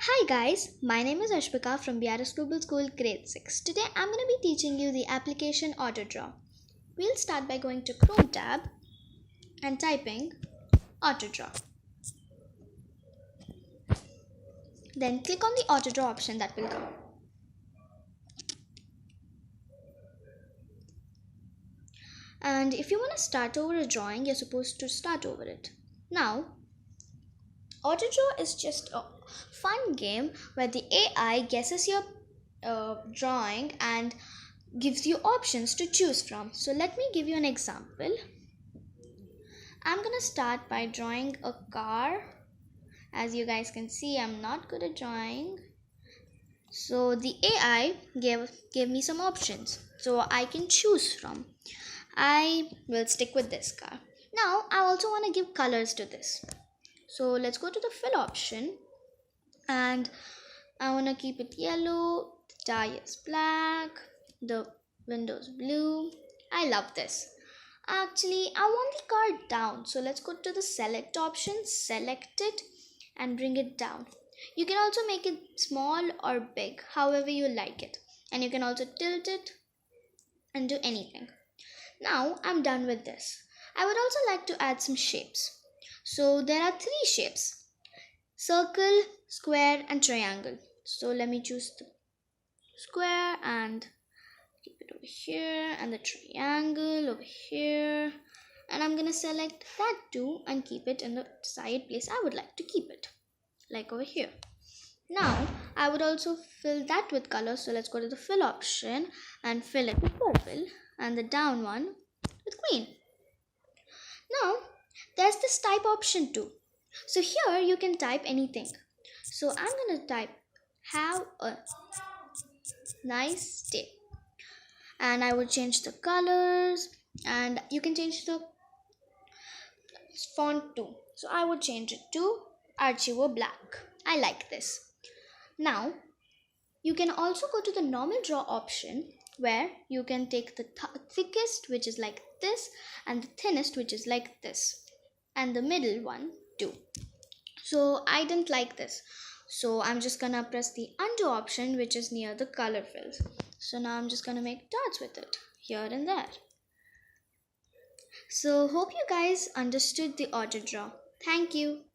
Hi guys, my name is Ashwika from BRS Global School Grade 6. Today I'm going to be teaching you the application Autodraw. We'll start by going to Chrome tab and typing Autodraw. Then click on the Autodraw option that will come. And if you want to start over a drawing, you're supposed to start over it. Now, Autodraw is just a fun game where the AI guesses your drawing and gives you options to choose from. So let me give you an example. I'm gonna start by drawing a car. As you guys can see, I'm not good at drawing. So the AI gave me some options so I can choose from. I will stick with this car. Now I also want to give colors to this. So let's go to the fill option and I want to keep it yellow, the tire is black, the windows blue. I love this. Actually, I want the car down. So let's go to the select option, select it and bring it down. You can also make it small or big, however you like it. And you can also tilt it and do anything. Now I'm done with this. I would also like to add some shapes. So there are three shapes: circle, square and triangle. So let me choose the square and keep it over here, and the triangle over here, and I'm gonna select that too and keep it in the side place I would like to keep it, like over here. Now I would also fill that with color, so let's go to the fill option and fill it with purple and the down one with green. Now there's this type option too. So here you can type anything. So I'm gonna type have a nice day, and I would change the colors, and you can change the font too. So I would change it to Archivo Black. I like this. Now you can also go to the normal draw option where you can take the thickest, which is like this, and the thinnest, which is like this, and the middle one too. So I didn't like this, so I'm just gonna press the undo option, which is near the color fills. So now I'm just gonna make dots with it here and there. So hope you guys understood the auto draw. Thank you.